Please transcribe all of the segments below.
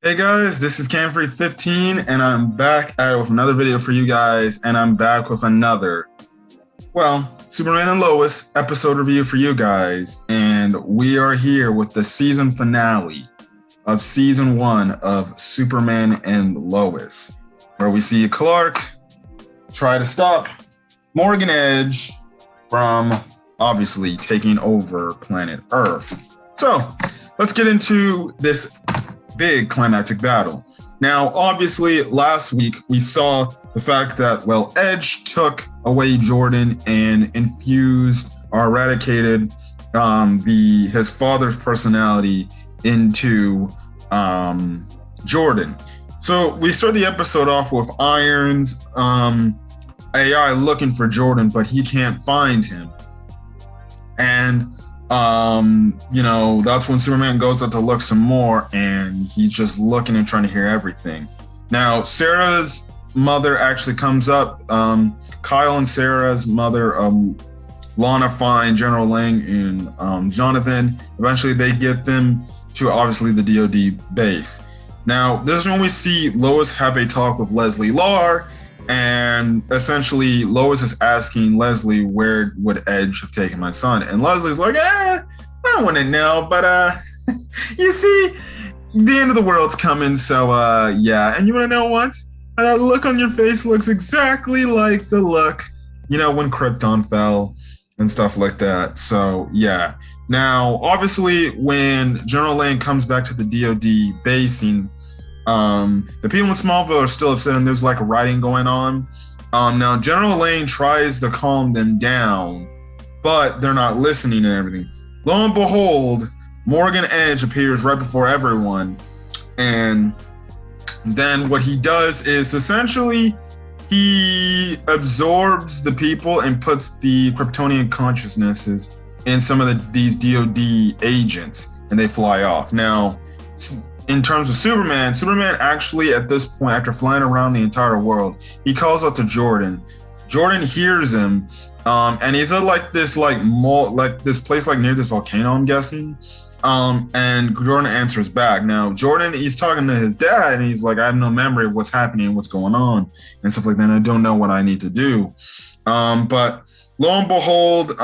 Hey guys, this is Camfrey15 and I'm back at it with another video for you guys, and I'm back with another, Superman and Lois episode review for you guys. And we are here with the season finale of season 1 of Superman and Lois, where we see Clark try to stop Morgan Edge from obviously taking over planet Earth. So let's get into this big climactic battle. Now, obviously, last week we saw the fact that, Edge took away Jordan and infused or eradicated his father's personality into Jordan. So we start the episode off with Iron's AI looking for Jordan, but he can't find him. And that's when Superman goes out to look some more, and he's just looking and trying to hear everything. Now, Sarah's mother actually comes up. Kyle and Sarah's mother, Lana, find General Lang and Jonathan. Eventually, they get them to obviously the DoD base. Now, this is when we see Lois have a talk with Leslie Lar, and essentially Lois is asking Leslie, where would Edge have taken my son? And Leslie's like, I don't want to know, but you see, the end of the world's coming, so yeah. And you want to know what? That look on your face looks exactly like the look, when Krypton fell and stuff like that. So yeah. Now, obviously, when General Lane comes back to the DoD basing, the people in Smallville are still upset, and there's like a rioting going on. Now, General Lane tries to calm them down, but they're not listening and everything. Lo and behold, Morgan Edge appears right before everyone, and then what he does is essentially he absorbs the people and puts the Kryptonian consciousnesses in some of these DoD agents, and they fly off. Now, in terms of Superman actually at this point, after flying around the entire world, he calls out to Jordan. Jordan hears him, and he's at this place near this volcano, I'm guessing. And Jordan answers back. Now, Jordan, he's talking to his dad, and he's like, I have no memory of what's happening, what's going on, and stuff like that. And I don't know what I need to do. But lo and behold,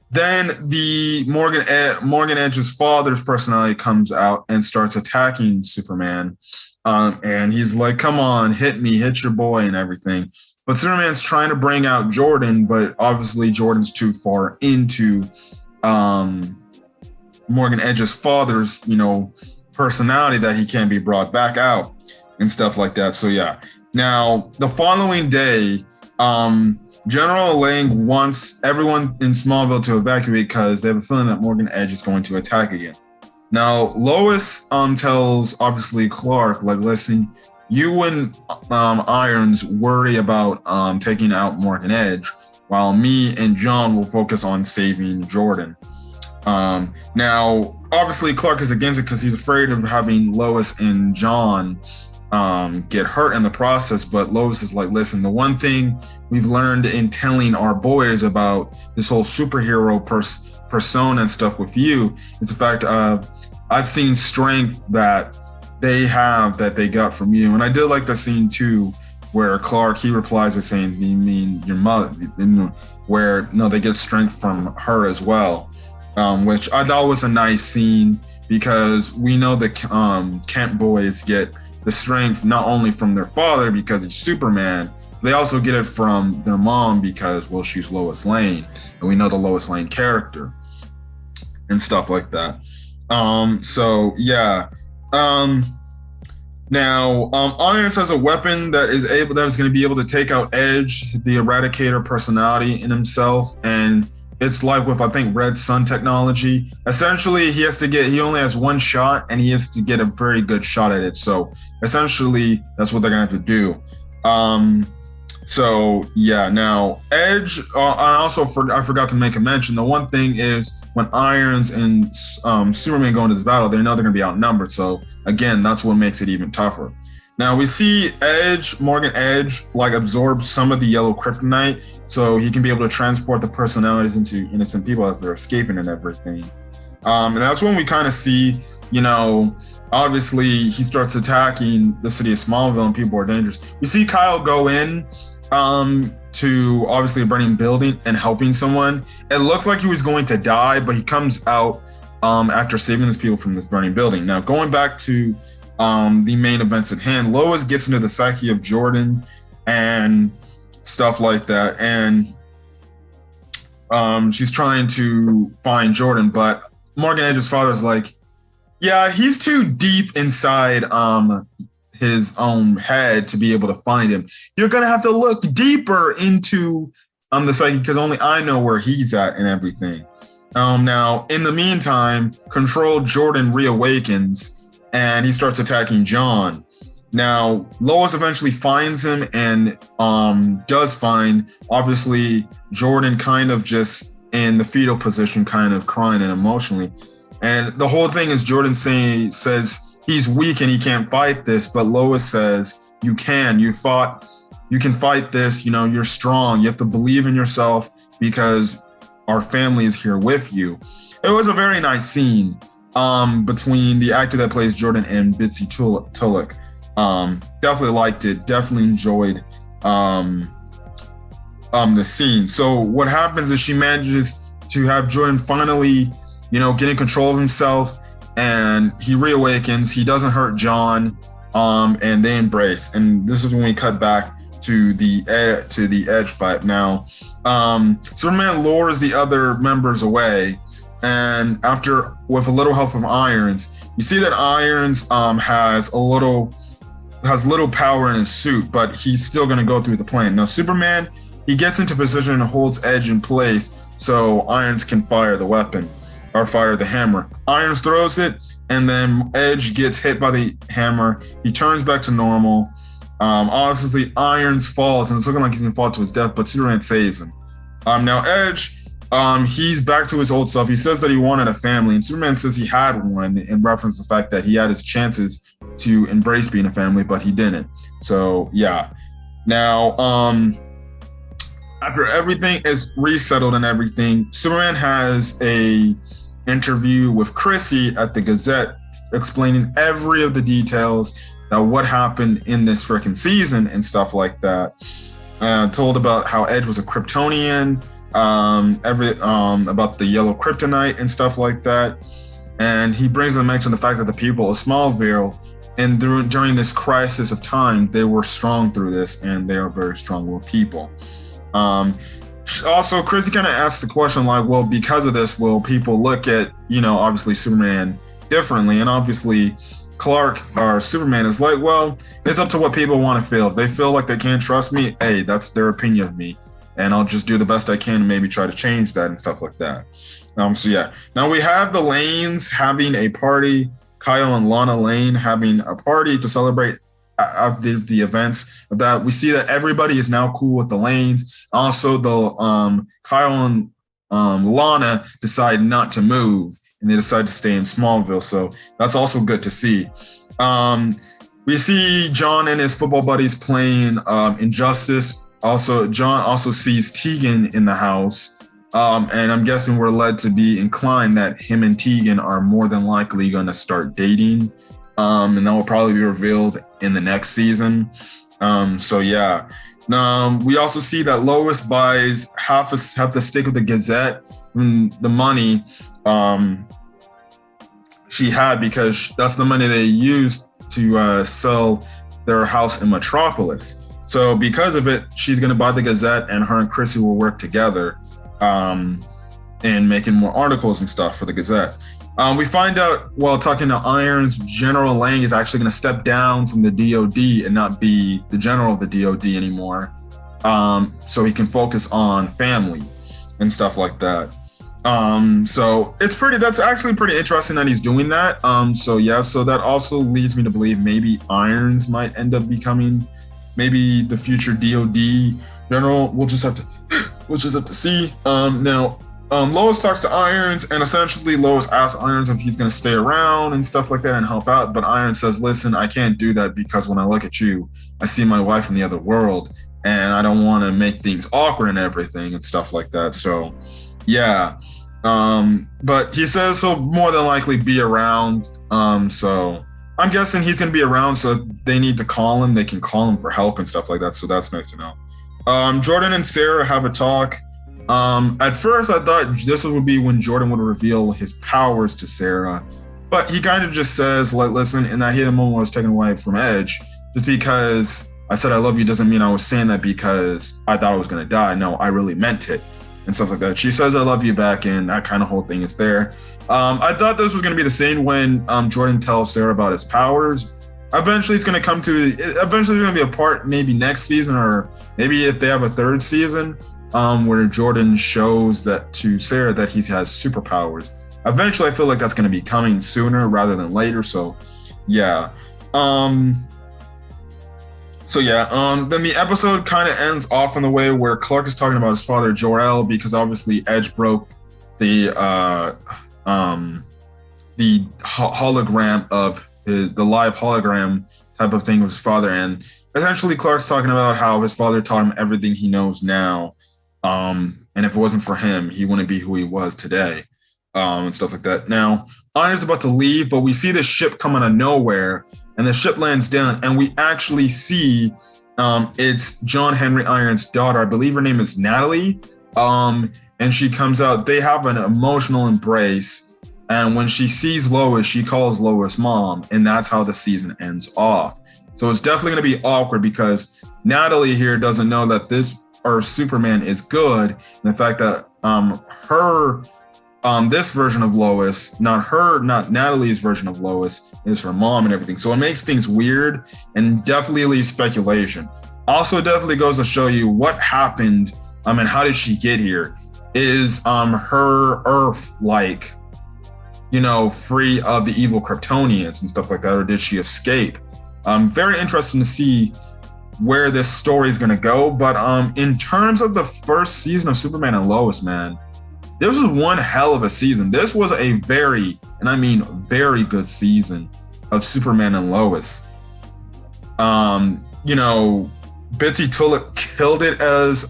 then the Morgan Edge's father's personality comes out and starts attacking Superman. And he's like, come on, hit me, hit your boy and everything. But Superman's trying to bring out Jordan, but obviously Jordan's too far into Morgan Edge's father's, personality that he can't be brought back out and stuff like that. So yeah. Now, the following day, General Lang wants everyone in Smallville to evacuate because they have a feeling that Morgan Edge is going to attack again. Now, Lois tells, obviously, Clark, listen, you and Irons worry about taking out Morgan Edge, while me and John will focus on saving Jordan. Now, obviously, Clark is against it because he's afraid of having Lois and John get hurt in the process. But Lois is like, listen, the one thing we've learned in telling our boys about this whole superhero persona and stuff with you is the fact of I've seen strength that they have that they got from you. And I did like the scene too where Clark, he replies with saying, you mean your mother? Where no, they get strength from her as well, which I thought was a nice scene, because we know the Kent boys get the strength not only from their father because he's Superman, they also get it from their mom because, she's Lois Lane, and we know the Lois Lane character and stuff like that. So yeah. Now, Irons has a weapon that is going to be able to take out Edge, the Eradicator personality in himself, and it's like with, I think, Red Sun technology. Essentially, he only has one shot, and he has to get a very good shot at it. So essentially, that's what they're gonna have to do. So yeah. Now, Edge. I forgot to make a mention. The one thing is when Irons and Superman go into this battle, they know they're gonna be outnumbered. So again, that's what makes it even tougher. Now we see Morgan Edge, absorb some of the yellow kryptonite, so he can be able to transport the personalities into innocent people as they're escaping and everything. And that's when we kind of see you know, obviously he starts attacking the city of Smallville and people are dangerous. We see Kyle go in to obviously a burning building and helping someone. It looks like he was going to die, but he comes out after saving these people from this burning building. Now, going back to the main events at hand, Lois gets into the psyche of Jordan and stuff like that. And she's trying to find Jordan, but Morgan Edge's father is like, yeah, he's too deep inside his own head to be able to find him. You're gonna have to look deeper into the psyche because only I know where he's at and everything. Now, in the meantime, Controlled Jordan reawakens and he starts attacking John. Now, Lois eventually finds him and does find, obviously, Jordan kind of just in the fetal position, kind of crying and emotionally. And the whole thing is Jordan says he's weak and he can't fight this, but Lois says, you can fight this, you know, you're strong. You have to believe in yourself because our family is here with you. It was a very nice scene between the actor that plays Jordan and Bitsy Tulloch. Definitely liked it. Definitely enjoyed the scene. So what happens is she manages to have Jordan finally, you know, getting control of himself, and he reawakens. He doesn't hurt John, and they embrace. And this is when we cut back to the Edge fight. Now, Superman lures the other members away, and after, with a little help from Irons, you see that Irons has little power in his suit, but he's still going to go through the plan. Now, Superman, he gets into position and holds Edge in place so Irons can fire the weapon, or fire the hammer. Irons throws it, and then Edge gets hit by the hammer. He turns back to normal. Obviously, Irons falls, and it's looking like he's going to fall to his death, but Superman saves him. Now, Edge, he's back to his old self. He says that he wanted a family, and Superman says he had one in reference to the fact that he had his chances to embrace being a family, but he didn't. So, yeah. Now, after everything is resettled and everything, Superman has a interview with Chrissy at the Gazette explaining every of the details of what happened in this freaking season and stuff like that. Told about how Edge was a Kryptonian, about the yellow kryptonite and stuff like that. And he brings them mention the fact that the people of Smallville, and during this crisis of time, they were strong through this, and they are very strong-willed people. Also, Chrissy kind of asked the question like, well, because of this, will people look at, you know, obviously Superman differently? And obviously Clark, or Superman, is like, well, it's up to what people want to feel. If they feel like they can't trust me, hey, that's their opinion of me. And I'll just do the best I can and maybe try to change that and stuff like that. So yeah. Now we have the Lanes having a party. Kyle and Lana Lane having a party to celebrate the events of that. We see that everybody is now cool with the Lanes. Also, the Kyle and Lana decide not to move, and they decide to stay in Smallville. So that's also good to see. We see John and his football buddies playing Injustice. Also, John also sees Tegan in the house. And I'm guessing we're led to be inclined that him and Tegan are more than likely going to start dating. And that will probably be revealed in the next season. So yeah. We also see that Lois buys half the stake of the Gazette, the money she had, because that's the money they used to sell their house in Metropolis. So because of it, she's going to buy the Gazette, and her and Chrissy will work together in making more articles and stuff for the Gazette. We find out while talking to Irons, General Lang is actually going to step down from the DOD and not be the general of the DOD anymore, so he can focus on family and stuff like that. So that's actually pretty interesting that he's doing that. So yeah, so that also leads me to believe maybe Irons might end up becoming maybe the future DOD general. We'll just have to see. Now, Lois talks to Irons, and essentially Lois asks Irons if he's going to stay around and stuff like that and help out. But Irons says, listen, I can't do that because when I look at you, I see my wife in the other world, and I don't want to make things awkward and everything and stuff like that. So, yeah. But he says he'll more than likely be around. So I'm guessing he's gonna be around. So if they need to call him, they can call him for help and stuff like that. So that's nice to know. Jordan and Sarah have a talk. At first, I thought this would be when Jordan would reveal his powers to Sarah, but he kind of just says, like, listen, in that heat of the moment I was taken away from Edge, just because I said I love you doesn't mean I was saying that because I thought I was going to die. No, I really meant it and stuff like that. She says I love you back, and that kind of whole thing is there. I thought this was going to be the same when Jordan tells Sarah about his powers. Eventually, it's going to be a part maybe next season, or maybe if they have a third season, where Jordan shows that to Sarah that he has superpowers. Eventually, I feel like that's going to be coming sooner rather than later. So, yeah. Then the episode kind of ends off in the way where Clark is talking about his father Jor-El, because obviously Edge broke the hologram of the live hologram type of thing of his father, and essentially Clark's talking about how his father taught him everything he knows now. And if it wasn't for him, he wouldn't be who he was today, and stuff like that. Now, Iron's about to leave, but we see the ship come out of nowhere, and the ship lands down, and we actually see it's John Henry Iron's daughter. I believe her name is Natalie, and she comes out. They have an emotional embrace, and when she sees Lois, she calls Lois mom, and that's how the season ends off. So it's definitely going to be awkward because Natalie here doesn't know that Superman is good, and the fact that this version of Lois, not Natalie's version of Lois, is her mom and everything. So it makes things weird and definitely leaves speculation. Also, it definitely goes to show you what happened. And how did she get here? Is her Earth free of the evil Kryptonians and stuff like that, or did she escape? Very interesting to see where this story is going to go. But in terms of the first season of Superman and Lois, man, this was one hell of a season. This was a very, and I mean very good season of Superman and Lois. Bitsy Tulloch killed it as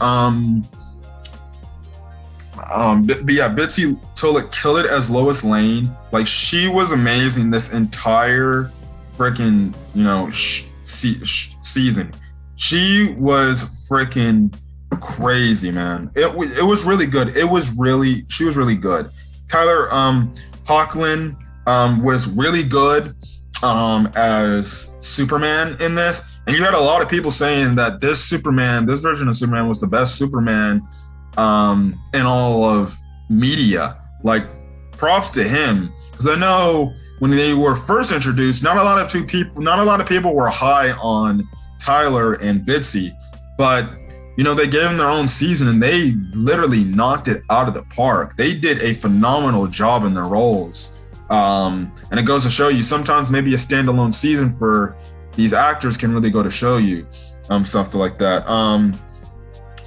Bitsy Tulloch killed it as Lois Lane. Like, she was amazing this entire freaking season. She was freaking crazy, man. It was really good. She was really good. Tyler Hoechlin was really good as Superman in this, and you had a lot of people saying that this version of Superman was the best Superman in all of media. Like, props to him, because I know when they were first introduced, not a lot of people were high on Tyler and Bitsy, but they gave them their own season and they literally knocked it out of the park. They did a phenomenal job in their roles. And it goes to show you sometimes maybe a standalone season for these actors can really go to show you stuff like that.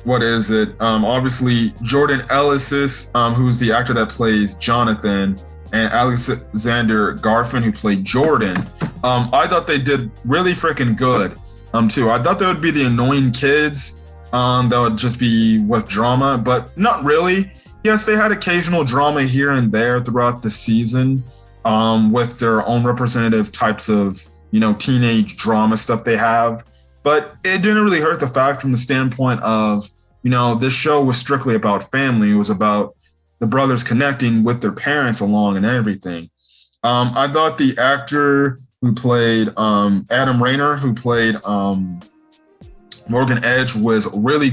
What is it? Obviously, Jordan Ellis, who's the actor that plays Jonathan, and Alexander Garfin, who played Jordan. I thought they did really freaking good too. I thought they would be the annoying kids that would just be with drama, but not really. Yes, they had occasional drama here and there throughout the season with their own representative types of, teenage drama stuff they have. But it didn't really hurt the fact from the standpoint of, this show was strictly about family. It was about the brothers connecting with their parents along and everything. I thought the actor who played Adam Rayner, who played Morgan Edge, was a really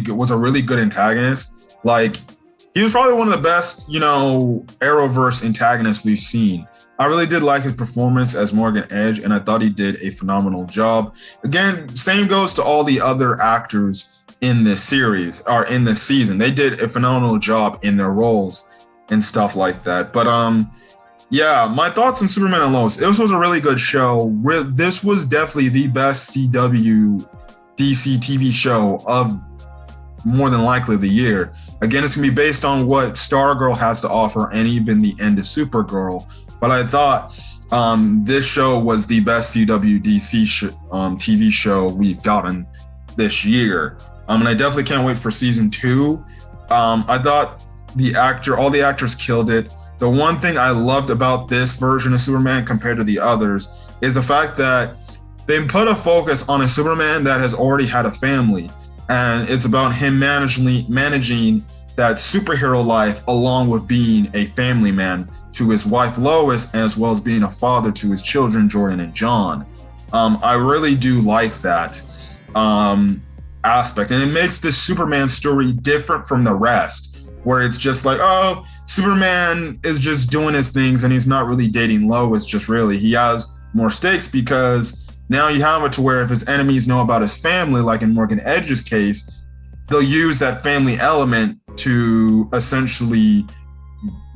good antagonist. Like, he was probably one of the best, Arrowverse antagonists we've seen. I really did like his performance as Morgan Edge, and I thought he did a phenomenal job. Again, same goes to all the other actors in this series, or in this season. They did a phenomenal job in their roles and stuff like that. But my thoughts on Superman and Lois. This was a really good show. This was definitely the best CW DC TV show of more than likely the year. Again, it's gonna be based on what Stargirl has to offer and even the end of Supergirl. But I thought this show was the best CW DC TV show we've gotten this year. And I definitely can't wait for season 2. I thought all the actors killed it. The one thing I loved about this version of Superman compared to the others is the fact that they put a focus on a Superman that has already had a family, and it's about him managing that superhero life along with being a family man to his wife Lois, as well as being a father to his children Jordan and John. I really do like that aspect, and it makes this Superman story different from the rest, where it's just like, oh, Superman is just doing his things and he's not really dating Lois. Just really, he has more stakes because now you have it to where if his enemies know about his family, like in Morgan Edge's case, they'll use that family element to essentially,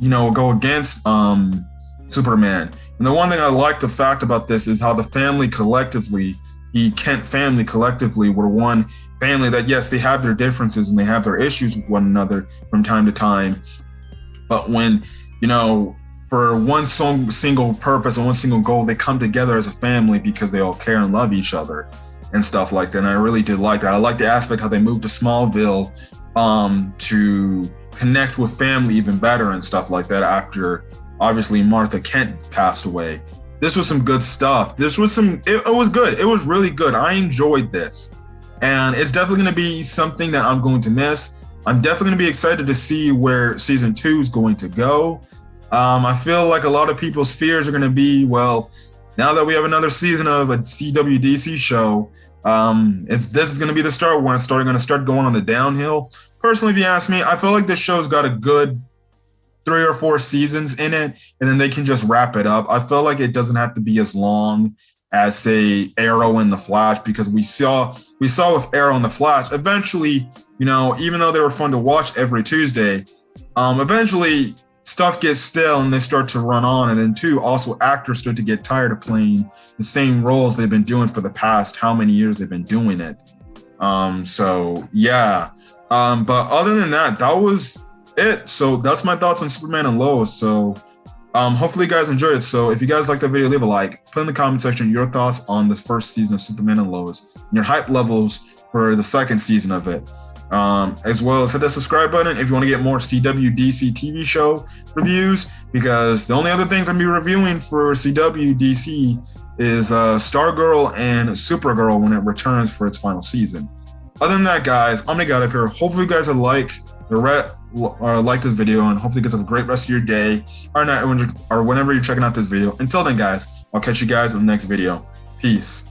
go against Superman. And the one thing I like the fact about this is how the family collectively, the Kent family collectively, were one family that, yes, they have their differences and they have their issues with one another from time to time. But when, for one single purpose and one single goal, they come together as a family because they all care and love each other and stuff like that. And I really did like that. I like the aspect how they moved to Smallville to connect with family even better and stuff like that after, obviously, Martha Kent passed away. This was some good stuff. It was good. It was really good. I enjoyed this. And it's definitely going to be something that I'm going to miss. I'm definitely going to be excited to see where season 2 is going to go. I feel like a lot of people's fears are going to be, well, now that we have another season of a CWDC show, this is going to be the start when it's going to start going on the downhill. Personally, if you ask me, I feel like this show's got a good 3 or 4 seasons in it, and then they can just wrap it up. I feel like it doesn't have to be as long as, say, Arrow and The Flash, because we saw with Arrow and The Flash, eventually, even though they were fun to watch every Tuesday, eventually stuff gets stale and they start to run on. And then too, also actors start to get tired of playing the same roles they've been doing for the past how many years they've been doing it. So yeah. But other than that was it. So that's my thoughts on Superman and Lois. So hopefully you guys enjoyed it. So if you guys like the video, leave a like, put in the comment section your thoughts on the first season of Superman and Lois and your hype levels for the second season of it. As well as hit that subscribe button if you want to get more CWDC TV show reviews, because the only other things I'm going to be reviewing for CWDC is Stargirl and Supergirl when it returns for its final season. Other than that, guys, I'm going to get out of here. Hopefully you guys will like this video, and hopefully you guys have a great rest of your day or night or whenever you're checking out this video. Until then, guys, I'll catch you guys in the next video. Peace.